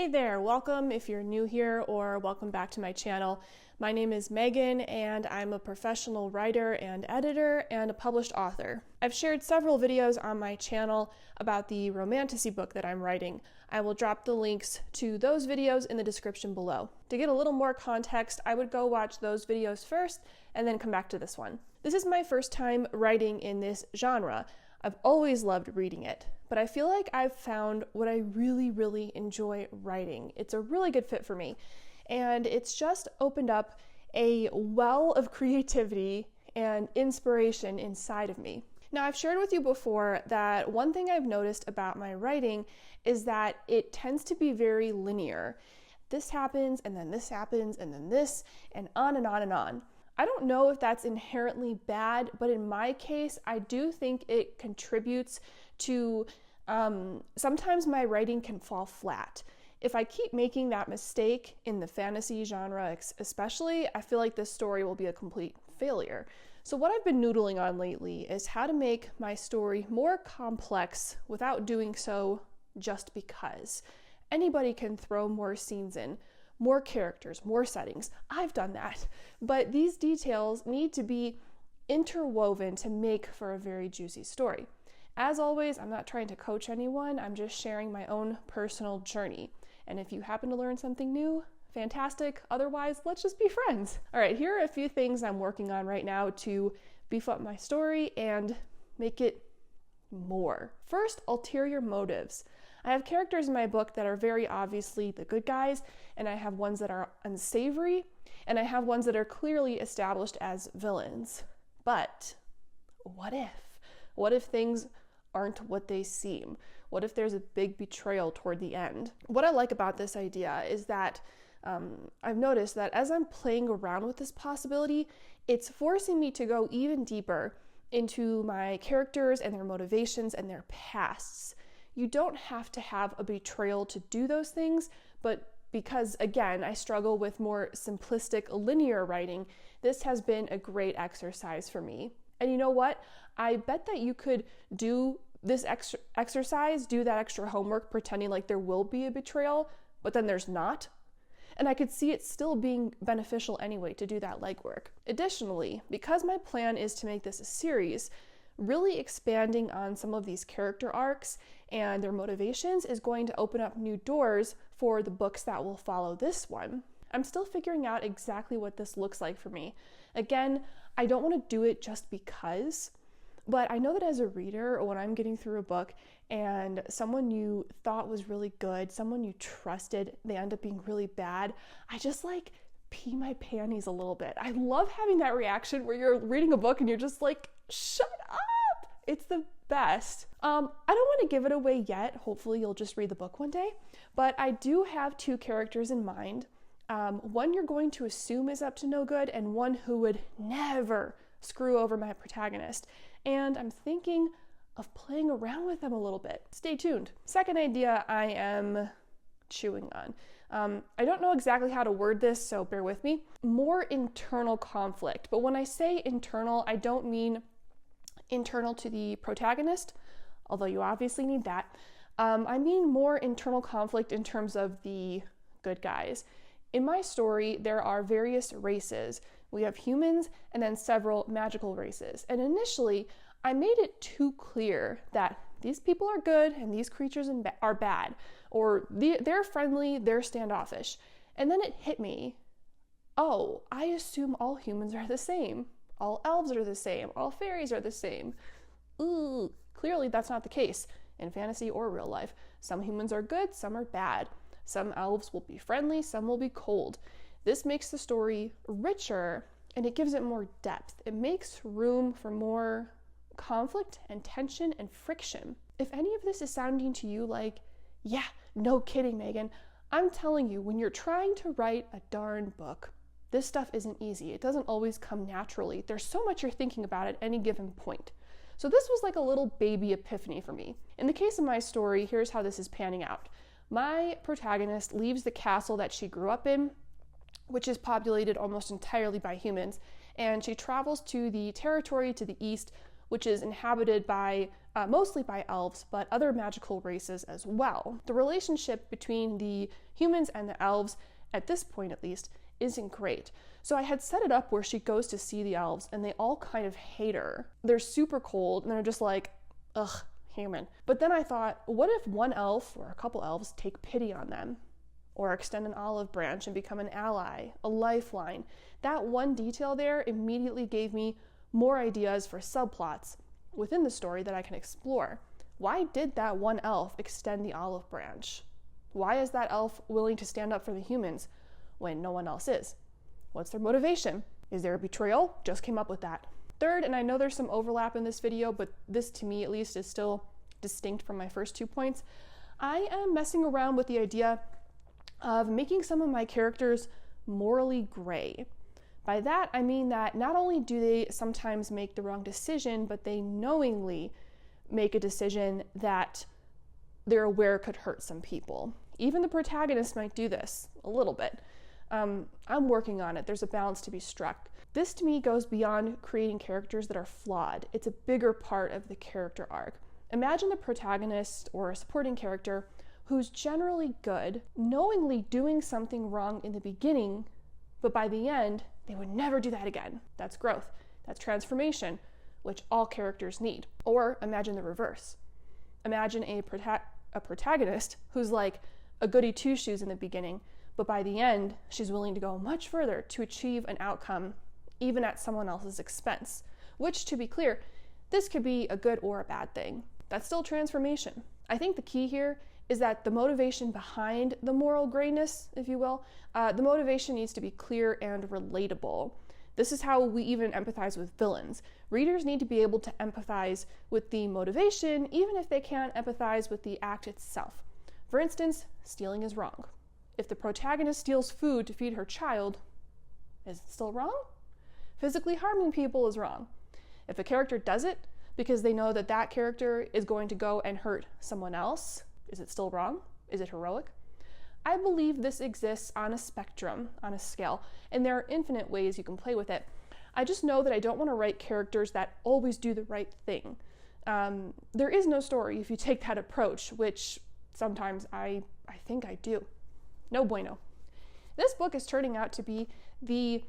Hey there, welcome if you're new here or welcome back to my channel. My name is Megan and I'm a professional writer and editor and a published author. I've shared several videos on my channel about the romantasy book that I'm writing. I will drop the links to those videos in the description below. To get a little more context, I would go watch those videos first and then come back to this one. This is my first time writing in this genre. I've always loved reading it, but I feel like I've found what I really enjoy writing. It's a really good fit for me, and it's just opened up a well of creativity and inspiration inside of me. Now, I've shared with you before that one thing I've noticed about my writing is that it tends to be very linear. This happens, and then this happens, and then this, and on and on and on. I don't know if that's inherently bad, but in my case, I do think it contributes to sometimes my writing can fall flat. If I keep making that mistake in the fantasy genre especially, I feel like this story will be a complete failure. So what I've been noodling on lately is how to make my story more complex without doing so just because. Anybody can throw more scenes in, more characters, more settings. I've done that. But these details need to be interwoven to make for a very juicy story. As always, I'm not trying to coach anyone. I'm just sharing my own personal journey. And if you happen to learn something new, fantastic. Otherwise, let's just be friends. All right, here are a few things I'm working on right now to beef up my story and make it more. First, ulterior motives. I have characters in my book that are very obviously the good guys, and I have ones that are unsavory, and I have ones that are clearly established as villains. But what if? What if things aren't what they seem? What if there's a big betrayal toward the end? What I like about this idea is that I've noticed that as I'm playing around with this possibility, it's forcing me to go even deeper into my characters and their motivations and their pasts. You don't have to have a betrayal to do those things, but because, again, I struggle with more simplistic linear writing, this has been a great exercise for me. And you know what? I bet that you could do this exercise, do that extra homework, pretending like there will be a betrayal, but then there's not. And I could see it still being beneficial anyway to do that legwork. Additionally, because my plan is to make this a series, really expanding on some of these character arcs and their motivations is going to open up new doors for the books that will follow this one. I'm still figuring out exactly what this looks like for me. Again, I don't want to do it just because, but I know that as a reader, or when I'm getting through a book and someone you thought was really good, someone you trusted, they end up being really bad, I just pee my panties a little bit. I love having that reaction where you're reading a book and you're just like, shut up! It's the best. I don't want to give it away yet. Hopefully you'll just read the book one day. But I do have two characters in mind. One you're going to assume is up to no good, and one who would never screw over my protagonist. And I'm thinking of playing around with them a little bit. Stay tuned. Second idea I am chewing on. I don't know exactly how to word this, so bear with me. More internal conflict. But when I say internal, I don't mean internal to the protagonist, although you obviously need that. I mean more internal conflict in terms of the good guys. In my story, there are various races. We have humans and then several magical races. And initially, I made it too clear that these people are good and these creatures are bad, or they're friendly, they're standoffish. And then it hit me, oh, I assume all humans are the same. All elves are the same. All fairies are the same. Ooh, clearly that's not the case in fantasy or real life. Some humans are good, some are bad. Some elves will be friendly, some will be cold. This makes the story richer and it gives it more depth. It makes room for more conflict and tension and friction. If any of this is sounding to you like, yeah, no kidding, Megan, I'm telling you, when you're trying to write a darn book, this stuff isn't easy. It doesn't always come naturally. There's so much you're thinking about at any given point. So this was like a little baby epiphany for me. In the case of my story, here's how this is panning out. My protagonist leaves the castle that she grew up in, which is populated almost entirely by humans, and she travels to the territory to the east, which is inhabited by mostly by elves, but other magical races as well. The relationship between the humans and the elves, at this point at least, isn't great. So I had set it up where she goes to see the elves and they all kind of hate her. They're super cold and they're just like, ugh, human. But then I thought, what if one elf or a couple elves take pity on them? Or extend an olive branch and become an ally, a lifeline. That one detail there immediately gave me more ideas for subplots within the story that I can explore. Why did that one elf extend the olive branch? Why is that elf willing to stand up for the humans when no one else is? What's their motivation? Is there a betrayal? Just came up with that. Third, and I know there's some overlap in this video, but this to me at least is still distinct from my first 2 points. I am messing around with the idea of making some of my characters morally gray. By that, I mean that not only do they sometimes make the wrong decision, but they knowingly make a decision that they're aware could hurt some people. Even the protagonist might do this a little bit. I'm working on it. There's a balance to be struck. This to me goes beyond creating characters that are flawed. It's a bigger part of the character arc. Imagine the protagonist or a supporting character who's generally good, knowingly doing something wrong in the beginning, but by the end, they would never do that again. That's growth. That's transformation, which all characters need. Or imagine the reverse. Imagine a protagonist who's like a goody two-shoes in the beginning, but by the end, she's willing to go much further to achieve an outcome, even at someone else's expense. Which, to be clear, this could be a good or a bad thing. That's still transformation. I think the key here is that the motivation behind the moral grayness, if you will, the motivation needs to be clear and relatable. This is how we even empathize with villains. Readers need to be able to empathize with the motivation, even if they can't empathize with the act itself. For instance, stealing is wrong. If the protagonist steals food to feed her child, is it still wrong? Physically harming people is wrong. If a character does it because they know that that character is going to go and hurt someone else, is it still wrong? Is it heroic? I believe this exists on a spectrum, on a scale, and there are infinite ways you can play with it. I just know that I don't want to write characters that always do the right thing. There is no story if you take that approach, which sometimes I think I do. No bueno. This book is turning out to be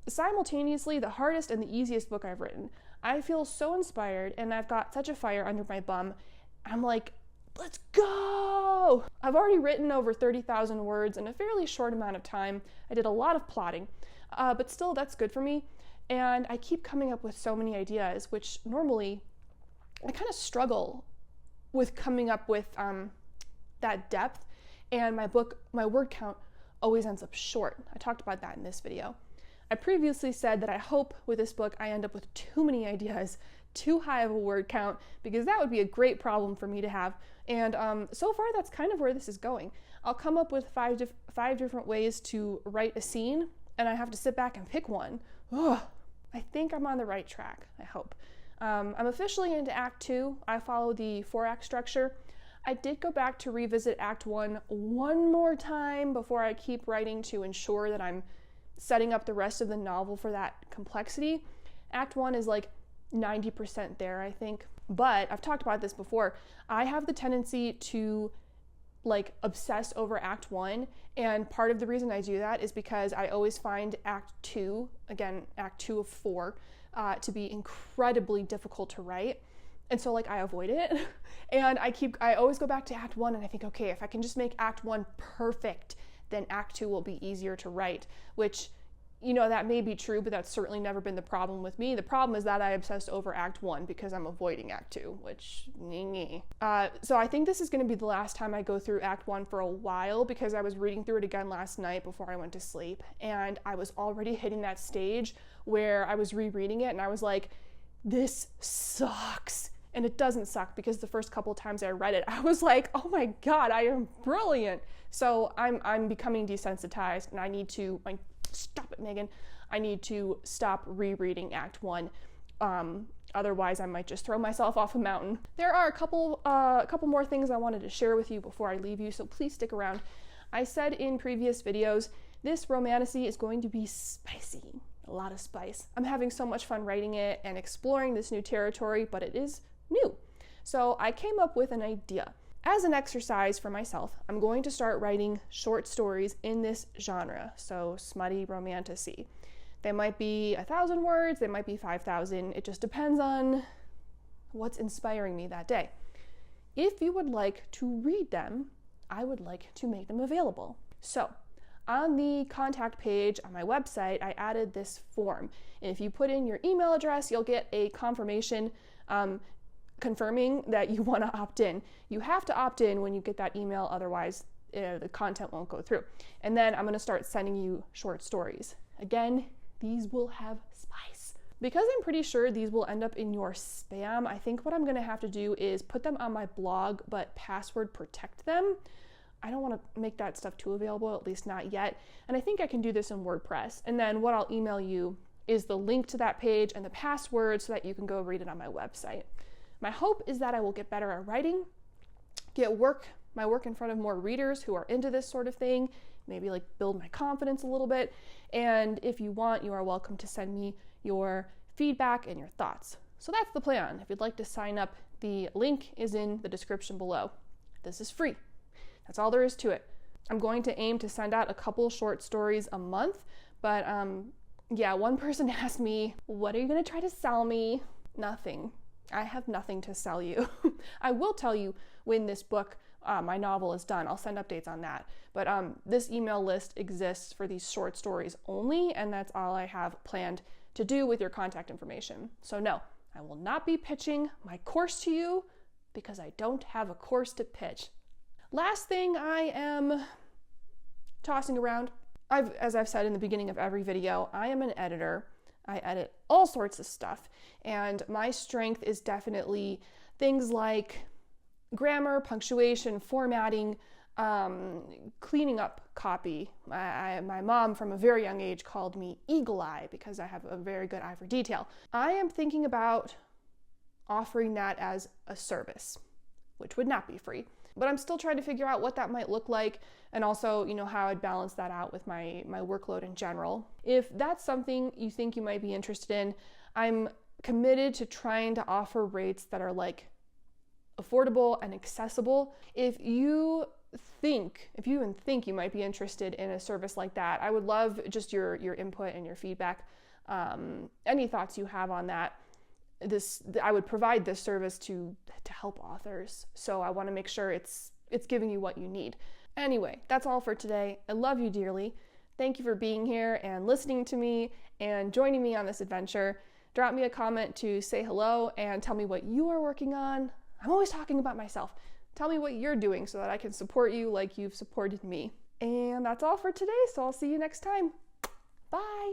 simultaneously the hardest and the easiest book I've written. I feel so inspired and I've got such a fire under my bum. I'm like, let's go! I've already written over 30,000 words in a fairly short amount of time. I did a lot of plotting, but still that's good for me. And I keep coming up with so many ideas, which normally I kind of struggle with coming up with that depth, and my word count always ends up short. I talked about that in this video. I previously said that I hope with this book I end up with too many ideas, too high of a word count, because that would be a great problem for me to have. And so far that's kind of where this is going. I'll come up with five different ways to write a scene, and I have to sit back and pick one. Ugh. I think I'm on the right track, I hope. I'm officially into Act 2. I follow the 4-act structure. I did go back to revisit Act 1 one more time before I keep writing to ensure that I'm setting up the rest of the novel for that complexity. Act 1 is like 90% there, I think. But I've talked about this before. I have the tendency to like obsess over Act 1, and part of the reason I do that is because I always find Act 2, again, Act 2 of 4, to be incredibly difficult to write. And so like I avoid it. And I always go back to Act 1 and I think, okay, if I can just make Act 1 perfect, then Act 2 will be easier to write, which, you know, that may be true, but that's certainly never been the problem with me. The problem is that I obsessed over Act 1 because I'm avoiding Act 2, which, so I think this is going to be the last time I go through Act 1 for a while, because I was reading through it again last night before I went to sleep, and I was already hitting that stage where I was rereading it and I was like, this sucks. And it doesn't suck, because the first couple times I read it, I was like, oh my God, I am brilliant. So I'm becoming desensitized, and I need to, stop it, Megan. I need to stop rereading Act 1. Otherwise, I might just throw myself off a mountain. There are a couple more things I wanted to share with you before I leave you, so please stick around. I said in previous videos, this romantasy is going to be spicy, a lot of spice. I'm having so much fun writing it and exploring this new territory, but it is new. So I came up with an idea. As an exercise for myself, I'm going to start writing short stories in this genre, so smutty romantasy. They might be 1,000 words, they might be 5,000. It just depends on what's inspiring me that day. If you would like to read them, I would like to make them available. So on the contact page on my website, I added this form. And if you put in your email address, you'll get a confirmation confirming that you want to opt in. You have to opt in when you get that email, otherwise the content won't go through. And then I'm going to start sending you short stories. Again, these will have spice. Because I'm pretty sure these will end up in your spam, I think what I'm going to have to do is put them on my blog, but password protect them. I don't want to make that stuff too available, at least not yet. And I think I can do this in WordPress. And then what I'll email you is the link to that page and the password so that you can go read it on my website. My hope is that I will get better at writing, get my work in front of more readers who are into this sort of thing, maybe like build my confidence a little bit. And if you want, you are welcome to send me your feedback and your thoughts. So that's the plan. If you'd like to sign up, the link is in the description below. This is free. That's all there is to it. I'm going to aim to send out a couple short stories a month, but yeah, one person asked me, what are you going to try to sell me? Nothing. I have nothing to sell you. I will tell you when this book, my novel, is done. I'll send updates on that. But this email list exists for these short stories only, and that's all I have planned to do with your contact information. So no, I will not be pitching my course to you because I don't have a course to pitch. Last thing I am tossing around, as I've said in the beginning of every video, I am an editor. I edit all sorts of stuff, and my strength is definitely things like grammar, punctuation, formatting, cleaning up copy. My mom from a very young age called me Eagle Eye because I have a very good eye for detail. I am thinking about offering that as a service, which would not be free. But I'm still trying to figure out what that might look like, and also, how I'd balance that out with my workload in general. If that's something you think you might be interested in, I'm committed to trying to offer rates that are like affordable and accessible. If you even think you might be interested in a service like that, I would love just your input and your feedback. Any thoughts you have on that. I would provide this service to help authors, so I want to make sure it's giving you what you need. Anyway, that's all for today. I love you dearly. Thank you for being here and listening to me and joining me on this adventure. Drop me a comment to say hello and tell me what you are working on. I'm always talking about myself. Tell me what you're doing so that I can support you like you've supported me. And that's all for today, so I'll see you next time. Bye!